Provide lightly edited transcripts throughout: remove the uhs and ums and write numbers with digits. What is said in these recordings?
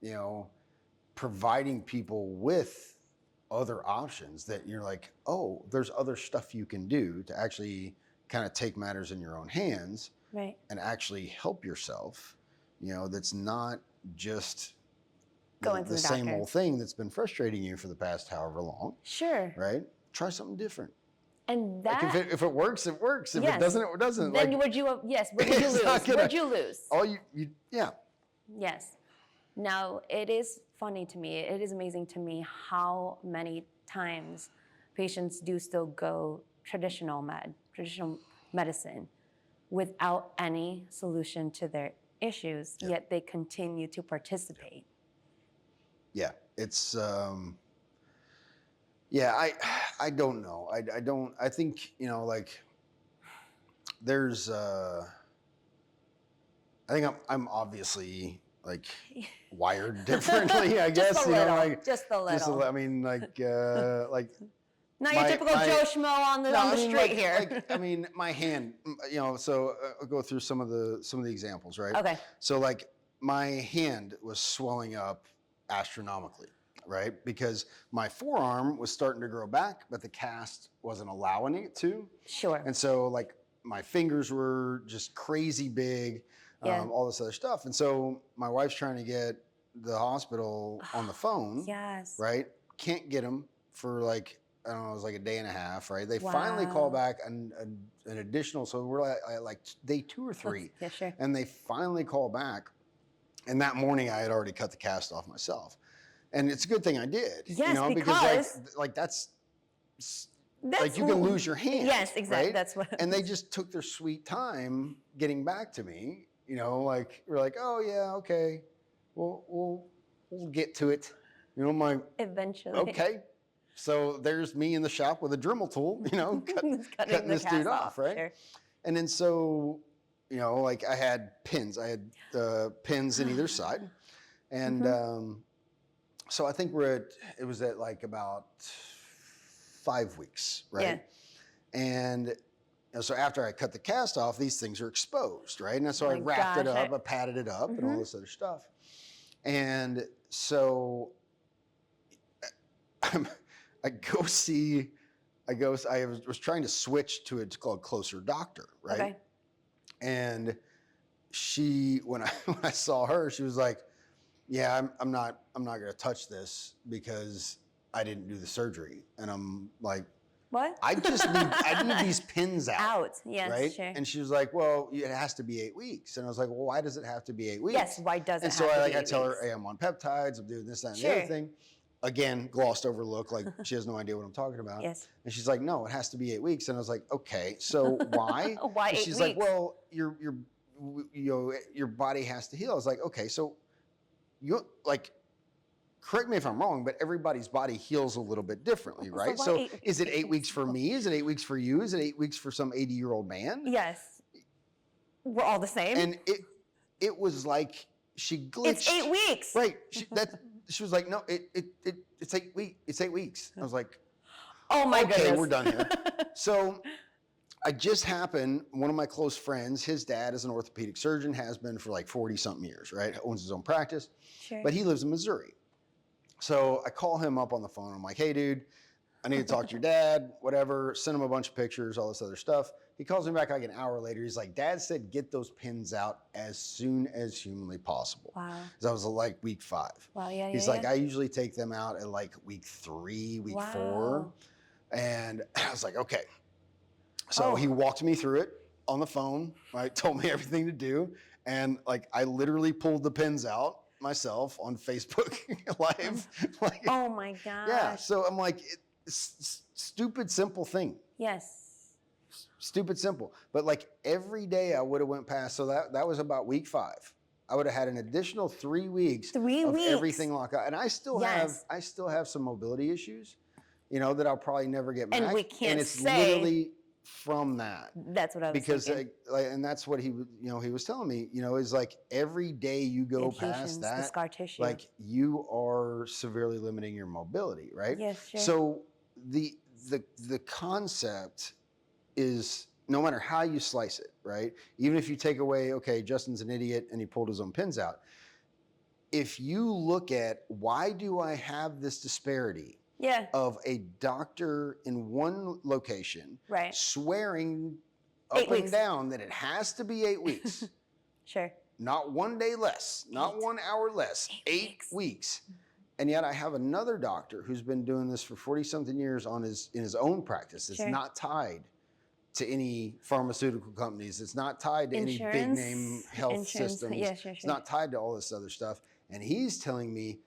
you know, providing people with other options that you're like, oh, there's other stuff you can do to actually kind of take matters in your own hands, right, and actually help yourself, you know, that's not just going to the the same doctor. old thing that's been frustrating you for the past however long. Sure. Right? Try something different. And Like that, if it works, it works. If yes, it doesn't, it doesn't. Then like, would you? Yes. What would you it's not lose? gonna- Would you lose? all you yeah. Yes. Now, it is funny to me, it is amazing to me how many times patients do still go traditional medicine without any solution to their issues, yet they continue to participate. Yeah, it's yeah, I don't know. I think, you know, like there's I think I'm obviously like wired differently, I guess. Just a you know, little, like just a little. I mean, like Not your typical Joe Schmo on the street like, here. Like, I mean, my hand, you know, so I'll go through some of the examples, right? Okay. So like my hand was swelling up astronomically, right? Because my forearm was starting to grow back, but the cast wasn't allowing it to. Sure. And so like my fingers were just crazy big, Yeah. all this other stuff. And so my wife's trying to get the hospital on the phone, Yes. right? Can't get them for like, I don't know, it was like a day and a half, right? They Wow. finally call back an additional, so we're like day 2 or 3. Yeah, sure. And they finally call back. And that morning I had already cut the cast off myself. And it's a good thing I did. Yes, you know, because like that's like you can lose your hand. Yes, exactly. Right? That's what. And they just took their sweet time getting back to me. You know, like we're like, oh yeah, okay, we'll get to it. You know, my Eventually. okay. So there's me in the shop with a Dremel tool, you know, cutting this dude off, right? Sure. And then so, you know, like I had pins. I had pins in either side. And so I think it was at like about 5 weeks, right? Yeah. And you know, so after I cut the cast off, these things are exposed, right? And so I wrapped it up, I padded it up and all this other stuff. And so I was trying to switch to it's called Closer Doctor, right? Okay. And when I saw her, she was like, yeah, I'm not going to touch this because I didn't do the surgery. And I'm like, what? I need these pins out. Yes, right? sure. And she was like, well, it has to be 8 weeks. And I was like, well, why does it have to be 8 weeks? Yes, why does it and have so to be 8 I tell her, weeks? hey, I'm on peptides, I'm doing this, that, and Sure. the other thing. Again, glossed over look, like she has no idea what I'm talking about. Yes. And she's like, no, it has to be 8 weeks. And I was like, okay, so why? Why and 8 she's weeks? like, well, your body has to heal. I was like, okay, so you like, correct me if I'm wrong, but everybody's body heals a little bit differently, right? why So 8 is it 8 weeks for me? Is it 8 weeks for you? Is it 8 weeks for some 80-year-old man? Yes. We're all the same. And it was like she glitched. It's 8 weeks. Right. She was like, no, it's 8 weeks. It's 8 weeks. I was like, oh my goodness. okay, we're done here. So I just happened, one of my close friends, his dad is an orthopedic surgeon, has been for like 40 something years, right? Owns his own practice, Sure. but he lives in Missouri. So I call him up on the phone. I'm like, hey dude, I need to talk to your dad, whatever, send him a bunch of pictures, all this other stuff. He calls me back like an hour later. He's like, Dad said, get those pins out as soon as humanly possible. Wow. Because I was like week 5. Wow, yeah, He's yeah, like, yeah. I usually take them out at like week 3, week 4. And I was like, okay. So he walked me through it on the phone, right? Told me everything to do. And like, I literally pulled the pins out myself on Facebook Live. Like, oh my gosh. yeah. So I'm like, stupid, simple thing. Yes. Stupid simple. But like every day I would have went past. So that was about week 5. I would have had an additional 3 weeks of everything locked out. And I still have some mobility issues, you know, that I'll probably never get back. And we can't And it's say literally from that. That's what I was thinking. And that's what he was telling me, you know, is like every day you go past that, the scar tissue. like you are severely limiting your mobility, right? Yes, sure. So the concept is no matter how you slice it, right? Even if you take away, okay, Justin's an idiot and he pulled his own pins out. if you look at why do I have this disparity Yeah. of a doctor in one location Right. swearing 8 up weeks. and down that it has to be 8 weeks, Sure. not 1 day less, not 1 hour less, 8 weeks. And yet I have another doctor who's been doing this for 40 something years in his own practice. It's Sure. not tied to any pharmaceutical companies. It's not tied to any big name health systems. Yeah, sure. It's not tied to all this other stuff. And he's telling me,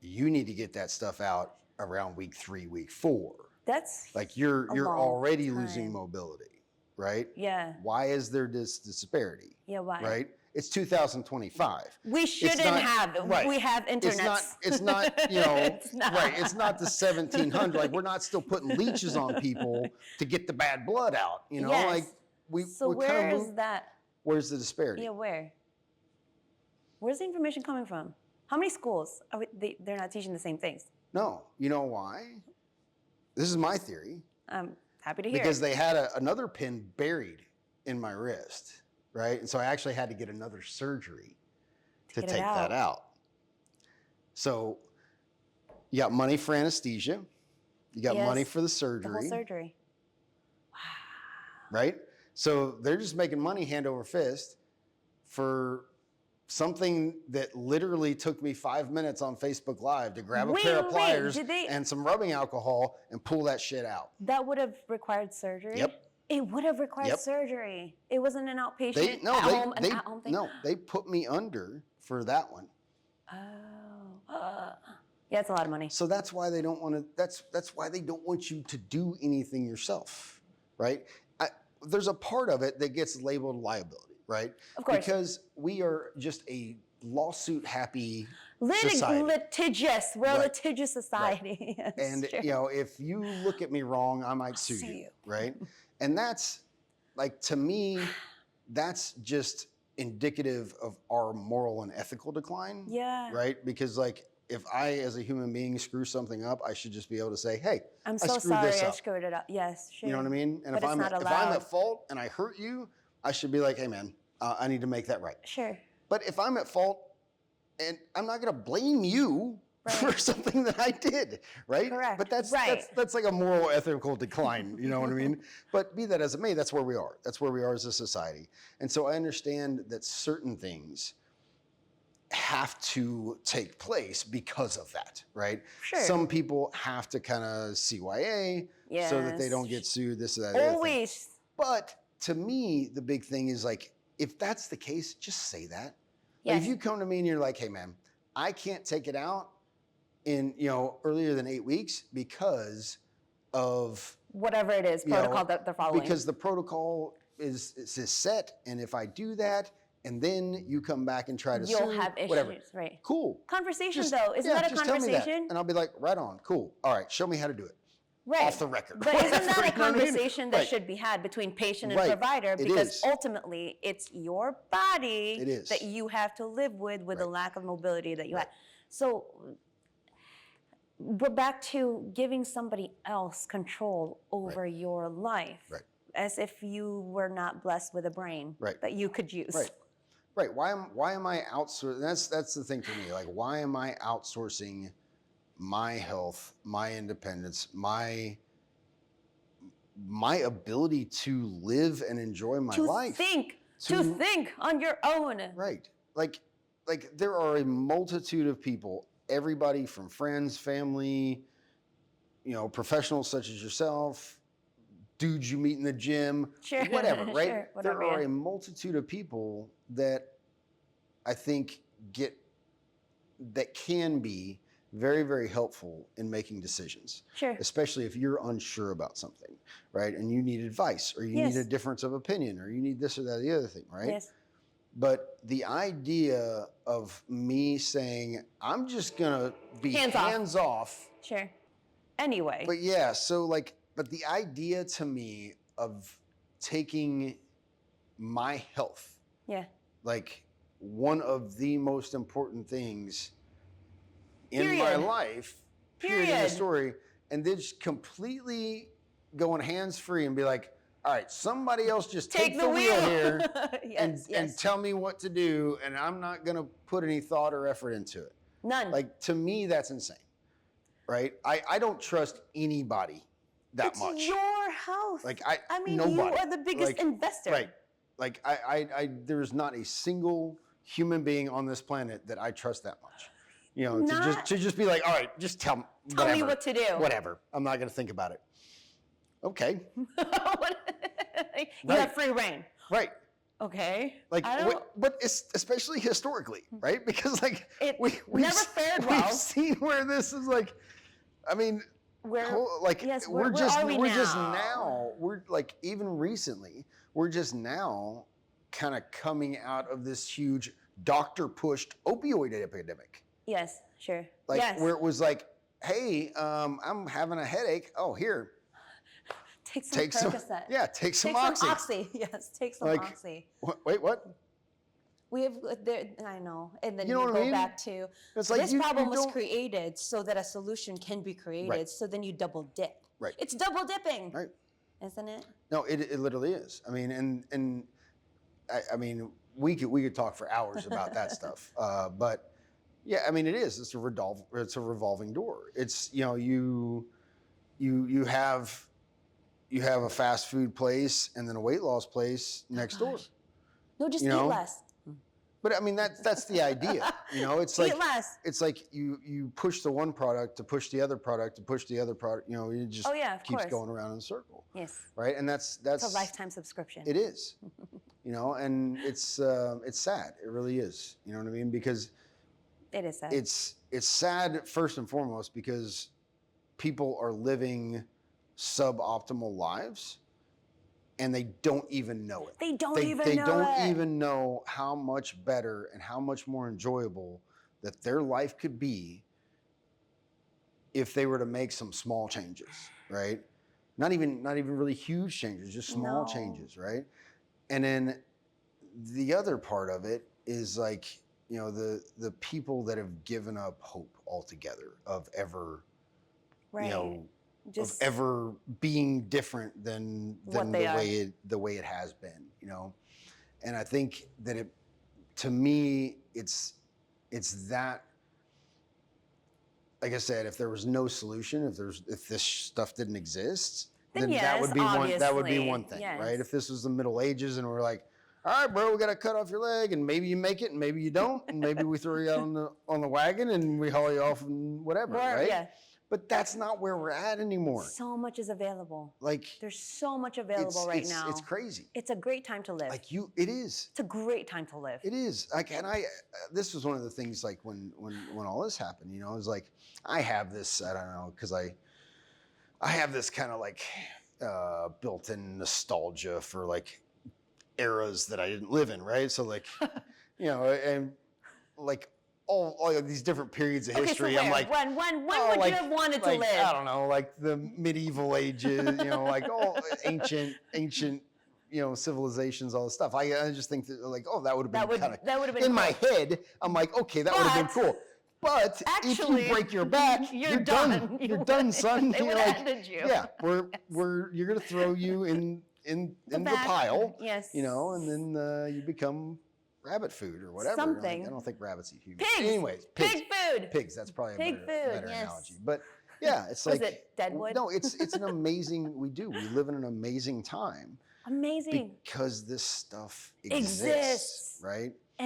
you need to get that stuff out around week 3, week 4. That's like you're long already time. losing mobility, right? Yeah. Why is there this disparity? Yeah, why? Right? It's 2025. We shouldn't have it. Right. We have internet. It's not, you know, It's not. right. It's not the 1700s. Like we're not still putting leeches on people to get the bad blood out, you know? Yes. Like So we where is that? Where's the disparity? Yeah, where? Where's the information coming from? How many schools are they're not teaching the same things? No. You know why? This is my theory. I'm happy to hear. Because they had another pin buried in my wrist, right? And so I actually had to get another surgery to take that out. So you got money for anesthesia. You got money for the surgery. The whole surgery. Right? So they're just making money hand over fist for something that literally took me 5 minutes on Facebook Live to grab a pair of pliers and some rubbing alcohol and pull that shit out. That would have required surgery? Yep. It would have required surgery. It wasn't an outpatient home thing? No, they put me under for that one. Oh. Yeah, it's a lot of money. So that's why they don't want to, that's why they don't want you to do anything yourself, right? There's a part of it that gets labeled liability, right? Of course. Because we are just a lawsuit happy society. Litigious. We're a litigious society. Right. And you know, if you look at me wrong, I might sue you, right? And that's like, to me, that's just indicative of our moral and ethical decline. Yeah. Right? Because like, if I, as a human being, screw something up, I should just be able to say, hey, I'm so sorry I screwed it up. Yes, sure. You know what I mean? And but if I'm at fault and I hurt you, I should be like, hey man, I need to make that right. Sure. But if I'm at fault, and I'm not gonna blame you for something that I did, right? Correct. But that's like a moral ethical decline, you know what I mean? But be that as it may, that's where we are. That's where we are as a society. And so I understand that certain things have to take place because of that, right? Sure. Some people have to kind of CYA so that they don't get sued, this or that. Always. But to me, the big thing is like, if that's the case, just say that. Yes. Like if you come to me and you're like, hey man, I can't take it out in, earlier than 8 weeks because of whatever it is, protocol that they're following. Because the protocol is set, and if I do that, and then you come back and try to sue, you'll have issues, whatever. Right? Cool. Conversation though, isn't that a just conversation? Tell me that. And I'll be like, right on, cool. All right, show me how to do it. Right. Off the record. But isn't that a You know what I mean? conversation that should be had between patient and provider? Because ultimately, it's your body that you have to live with the lack of mobility that you have. So we're back to giving somebody else control over your life. Right. As if you were not blessed with a brain that you could use. Right. Why am I outsourcing? That's the thing for me. Like, why am I outsourcing my health, my independence, my ability to live and enjoy my life? To think on your own. Right. Like there are a multitude of people, everybody from friends, family, professionals such as yourself, dudes you meet in the gym, whatever, right? Sure, whatever, there are a multitude of people that I think that can be very, very helpful in making decisions. Sure. Especially if you're unsure about something, right? And you need advice, or you need a difference of opinion, or you need this or that, or the other thing, right? Yes. But the idea of me saying, I'm just gonna be hands off. Sure. Anyway. But but the idea to me of taking my health, like one of the most important things in my life, period, in the story, and then just completely going hands free and be like, all right, somebody else just take the wheel here Yes, and tell me what to do, and I'm not going to put any thought or effort into it. None. Like, to me, that's insane, right? I don't trust anybody that much. It's your house. Like, I mean, nobody. you are the biggest Like, investor. Right. Like, there's not a single human being on this planet that I trust that much. You know, to just be like, all right, just tell me what to do. Whatever. I'm not going to think about it. Okay. You have free reign. Right. Okay. Like, but it's especially historically, right? Because like we've never fared well. We've seen where this is like, I mean, we're just now, we're like, even recently, we're just now kind of coming out of this huge doctor-pushed opioid epidemic. Yes, sure. Like, yes. where it was like, hey, I'm having a headache. Oh, here. Take some Percocet. Take some Oxy. Oxy. Yes, take some Oxy. Wait, what? We have, I know, and then you know go back to, it's like this problem was created so that a solution can be created, right. so then you double dip. Right. It's double dipping. Right. Isn't it? No, it literally is. I mean, and I mean, we could talk for hours about that stuff. But yeah, I mean, it is. It's a revolving door. It's, you know, you have a fast food place and then a weight loss place next door. No, just eat less. But I mean, that's the idea. You know, it's like, eat less. It's like you push the one product to push the other product to push the other product. You know, it just keeps going around in a circle. Yes. Right, and that's it's a lifetime subscription. It is. You know, and it's sad. It really is. You know what I mean? Because it is sad. It's sad first and foremost because people are living suboptimal lives. And they don't even know it. They don't even know how much better and how much more enjoyable that their life could be if they were to make some small changes, right? Not even really huge changes, just small changes, right? And then the other part of it is like, you know, the people that have given up hope altogether of ever, you know, of ever being different than the way it has been, you know. And I think that to me, it's that, like I said, if there was no solution, if this stuff didn't exist, then that would be one thing, right? If this was the Middle Ages and we're like, all right, bro, we got to cut off your leg, and maybe you make it, and maybe you don't, and maybe we throw you out on the wagon and we haul you off and whatever, right? Yeah. But that's not where we're at anymore. So much is available. Like, there's so much available right now. It's crazy. It's a great time to live. It is. It's a great time to live. It is. Like, and this was one of the things, like, when all this happened, you know, it was like, I have this, I don't know, because I have this kind of like built-in nostalgia for like eras that I didn't live in, right? So like, you know, and like, all of these different periods of history. So I'm like, when would you have wanted to live? I don't know, like the medieval ages, you know, like all ancient, you know, civilizations, all this stuff. I just think that, like, that would have been kind of in my head. I'm like, okay, that would have been cool. But actually, if you break your back, you're done. You're done, son. They would have ended you. Yeah, you're gonna throw you in the pile. Yes. You know, and then you become rabbit food or whatever. Something. Like, I don't think rabbits eat humans. Pigs. Anyways, pig food. Pigs. That's probably a better analogy. But yeah, it's like. Was it Deadwood? No, it's an amazing. We live in an amazing time. Amazing. Because this stuff exists, right?